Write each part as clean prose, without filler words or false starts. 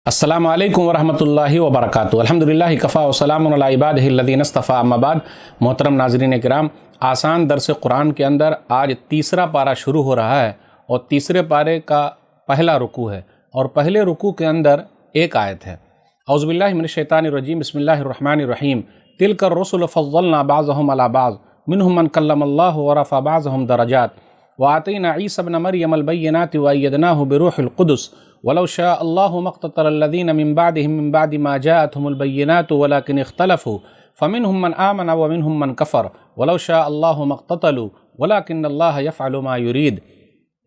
السلام علیکم ورحمۃ اللہ وبرکاتہ۔ الحمدللہ کفا وسلام علی عبادہ الذین اصطفیٰ، اما بعد۔ محترم ناظرین کرام، آسان درس قرآن کے اندر آج تیسرا پارہ شروع ہو رہا ہے اور تیسرے پارے کا پہلا رکوع ہے اور پہلے رکوع کے اندر ایک آیت ہے۔ اعوذ باللہ من الشیطان الرجیم، بسم اللہ الرحمن الرحیم۔ تلک الرسل فضلنا بعضهم علی بعض منهم من کلم اللہ ورفع بعضهم درجات وآتینا عیسی ابن مریم البینات وأیدناہ بروح القدس ولو شاء اللہ ما اقتتل الذین من بعدهم من بعد ما جاءتهم البینات ولكن اختلفوا فمنهم من آمن ومنهم من کفر ولو شاء اللہ ما اقتتلوا ولكن اللہ یفعل ما یرید۔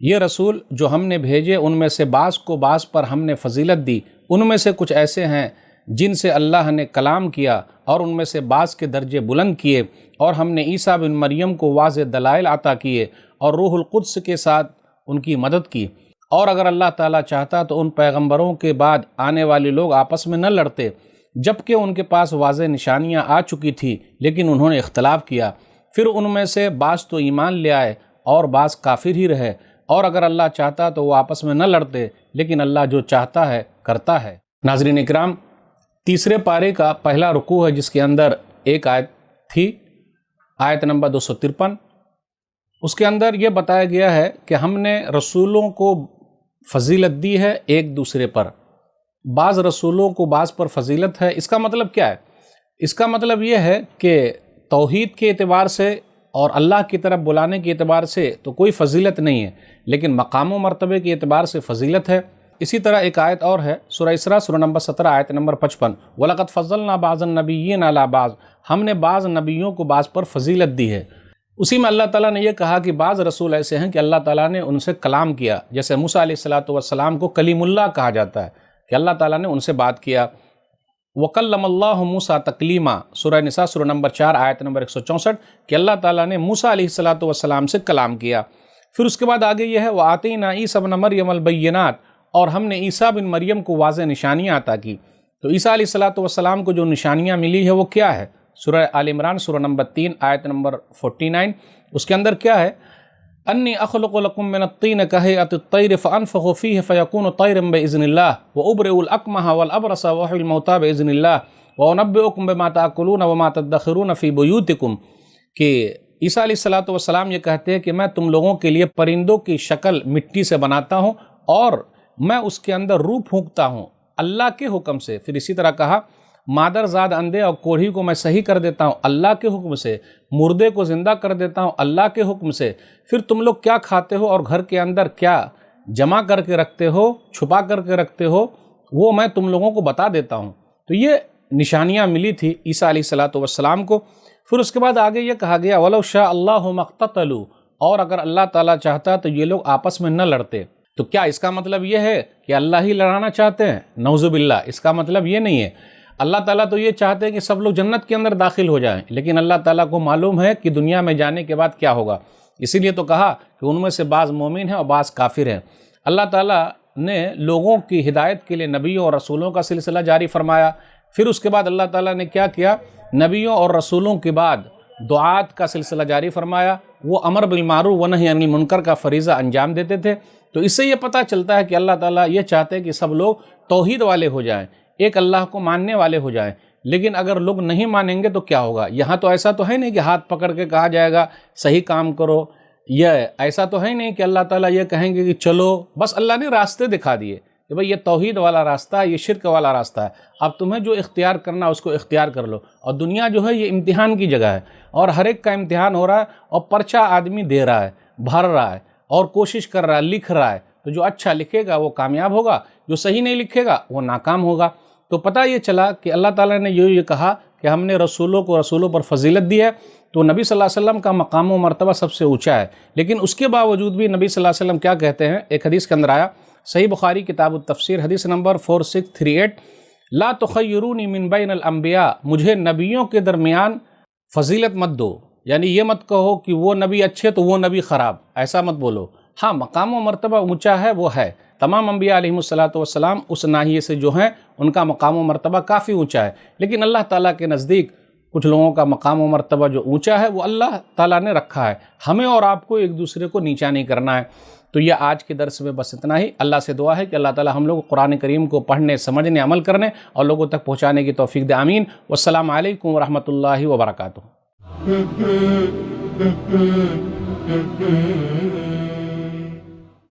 یہ رسول جو ہم نے بھیجے ان میں سے بعض کو بعض پر ہم نے فضیلت دی، ان میں سے کچھ ایسے ہیں جن سے اللہ نے کلام کیا اور ان میں سے بعض کے درجے بلند کیے، اور ہم نے عیسیٰ بن مریم کو واضح دلائل عطا کیے اور روح القدس کے ساتھ ان کی مدد کی۔ اور اگر اللہ تعالیٰ چاہتا تو ان پیغمبروں کے بعد آنے والے لوگ آپس میں نہ لڑتے، جبکہ ان کے پاس واضح نشانیاں آ چکی تھی، لیکن انہوں نے اختلاف کیا۔ پھر ان میں سے بعض تو ایمان لے آئے اور بعض کافر ہی رہے، اور اگر اللہ چاہتا تو وہ آپس میں نہ لڑتے، لیکن اللہ جو چاہتا ہے کرتا ہے۔ ناظرین اکرام، تیسرے پارے کا پہلا رکوع ہے جس کے اندر ایک آیت تھی، آیت نمبر 253۔ اس کے اندر یہ بتایا گیا ہے کہ ہم نے رسولوں کو فضیلت دی ہے ایک دوسرے پر، بعض رسولوں کو بعض پر فضیلت ہے۔ اس کا مطلب کیا ہے؟ اس کا مطلب یہ ہے کہ توحید کے اعتبار سے اور اللہ کی طرف بلانے کے اعتبار سے تو کوئی فضیلت نہیں ہے، لیکن مقام و مرتبے کے اعتبار سے فضیلت ہے۔ اسی طرح ایک آیت اور ہے، سورہ اسراء سورہ نمبر 17 آیت نمبر 55، وَلَقَدْ فَضَّلْنَا بَعْضَ النَّبِيِّينَ عَلَىٰ بَعْضٍ، ہم نے بعض نبیوں کو بعض پر فضیلت دی ہے۔ اسی میں اللہ تعالیٰ نے یہ کہا کہ بعض رسول ایسے ہیں کہ اللہ تعالیٰ نے ان سے کلام کیا، جیسے موسیٰ علیہ السلام کو کلیم اللہ کہا جاتا ہے کہ اللہ تعالیٰ نے ان سے بات کیا۔ وَكَلَّمَ اللَّهُ مُوسَىٰ تَكْلِيمًا، سورہ نساء سورہ نمبر 4 آیت نمبر 164، کہ اللہ تعالیٰ نے موسیٰ علیہ السلام سے کلام کیا۔ پھر اس کے بعد آگے یہ ہے وَآتَيْنَا عِيسَىٰ ابْنَ مَرْيَمَ الْبَيِّنَاتِ، اور ہم نے عیسیٰ بن مریم کو واضح نشانیاں عطا کی۔ تو عیسیٰ علیہ السلام کو جو نشانیاں ملی ہے وہ کیا ہے؟ سورہ آل عمران سورہ نمبر 3 آیت نمبر 49، اس کے اندر کیا ہے؟ انی اخلق لکم من الطین کہیئۃ الطیر فانفخ فیہ فیکون طیرا باذن اللہ وابرئ الاکمہ والابرص واحیی الموتیٰ باذن اللہ وانبئکم بما تاکلون وما تدخرون فی بیوتکم، کہ عیسیٰ علیہ السلام یہ کہتے ہیں کہ میں تم لوگوں کے لیے پرندوں کی شکل مٹی سے بناتا ہوں اور میں اس کے اندر روح پھونکتا ہوں اللہ کے حکم سے۔ پھر اسی طرح کہا مادر زاد اندھے اور کوڑھی کو میں صحیح کر دیتا ہوں اللہ کے حکم سے، مردے کو زندہ کر دیتا ہوں اللہ کے حکم سے۔ پھر تم لوگ کیا کھاتے ہو اور گھر کے اندر کیا جمع کر کے رکھتے ہو، چھپا کر کے رکھتے ہو، وہ میں تم لوگوں کو بتا دیتا ہوں۔ تو یہ نشانیاں ملی تھی عیسیٰ علیہ السلام کو۔ پھر اس کے بعد آگے یہ کہا گیا وَلَوْ شَاءَ اللَّهُ مَا اقْتَتَلُوا، اور اگر اللہ تعالیٰ چاہتا تو یہ لوگ آپس میں نہ لڑتے۔ تو کیا اس کا مطلب یہ ہے کہ اللہ ہی لڑانا چاہتے ہیں؟ نعوذ باللہ، اس کا مطلب یہ نہیں ہے۔ اللہ تعالیٰ تو یہ چاہتے ہیں کہ سب لوگ جنت کے اندر داخل ہو جائیں، لیکن اللہ تعالیٰ کو معلوم ہے کہ دنیا میں جانے کے بعد کیا ہوگا، اسی لیے تو کہا کہ ان میں سے بعض مومن ہیں اور بعض کافر ہیں۔ اللہ تعالیٰ نے لوگوں کی ہدایت کے لیے نبیوں اور رسولوں کا سلسلہ جاری فرمایا۔ پھر اس کے بعد اللہ تعالیٰ نے کیا کیا؟ نبیوں اور رسولوں کے بعد دعات کا سلسلہ جاری فرمایا، وہ امر بالمعروف و نہی عن المنکر کا فریضہ انجام دیتے تھے۔ تو اس سے یہ پتہ چلتا ہے کہ اللہ تعالیٰ یہ چاہتے ہیں کہ سب لوگ توحید والے ہو جائیں، ایک اللہ کو ماننے والے ہو جائیں۔ لیکن اگر لوگ نہیں مانیں گے تو کیا ہوگا؟ یہاں تو ایسا تو ہے نہیں کہ ہاتھ پکڑ کے کہا جائے گا صحیح کام کرو، یہ ایسا تو ہے نہیں کہ اللہ تعالیٰ یہ کہیں گے کہ چلو، بس اللہ نے راستے دکھا دیے کہ بھئی یہ توحید والا راستہ ہے، یہ شرک والا راستہ ہے، اب تمہیں جو اختیار کرنا اس کو اختیار کر لو۔ اور دنیا جو ہے یہ امتحان کی جگہ ہے، اور ہر ایک کا امتحان ہو رہا ہے، اور پرچہ آدمی دے رہا ہے، بھر رہا ہے اور کوشش کر رہا ہے، لکھ رہا ہے۔ تو جو اچھا لکھے گا وہ کامیاب ہوگا، جو صحیح نہیں لکھے گا وہ ناکام ہوگا۔ تو پتہ یہ چلا کہ اللہ تعالیٰ نے یہ کہا کہ ہم نے رسولوں پر فضیلت دی ہے، تو نبی صلی اللہ علیہ وسلم کا مقام و مرتبہ سب سے اونچا ہے۔ لیکن اس کے باوجود بھی نبی صلی اللہ علیہ وسلم کیا کہتے ہیں؟ ایک حدیث کے اندر آیا، صحیح بخاری کتاب التفسیر حدیث نمبر 4638، لا تخیرونی من بین الانبیاء، مجھے نبیوں کے درمیان فضیلت مت دو، یعنی یہ مت کہو کہ وہ نبی اچھے تو وہ نبی خراب، ایسا مت بولو۔ ہاں، مقام و مرتبہ اونچا ہے وہ ہے، تمام انبیاء علیہم السلام اس ناحیے سے جو ہیں ان کا مقام و مرتبہ کافی اونچا ہے، لیکن اللہ تعالیٰ کے نزدیک کچھ لوگوں کا مقام و مرتبہ جو اونچا ہے وہ اللہ تعالیٰ نے رکھا ہے، ہمیں اور آپ کو ایک دوسرے کو نیچا نہیں کرنا ہے۔ تو یہ آج کے درس میں بس اتنا ہی۔ اللہ سے دعا ہے کہ اللہ تعالیٰ ہم لوگ قرآن کریم کو پڑھنے، سمجھنے، عمل کرنے اور لوگوں تک پہنچانے کی توفیق دے، آمین۔ والسلام علیکم ورحمۃ اللہ وبرکاتہ۔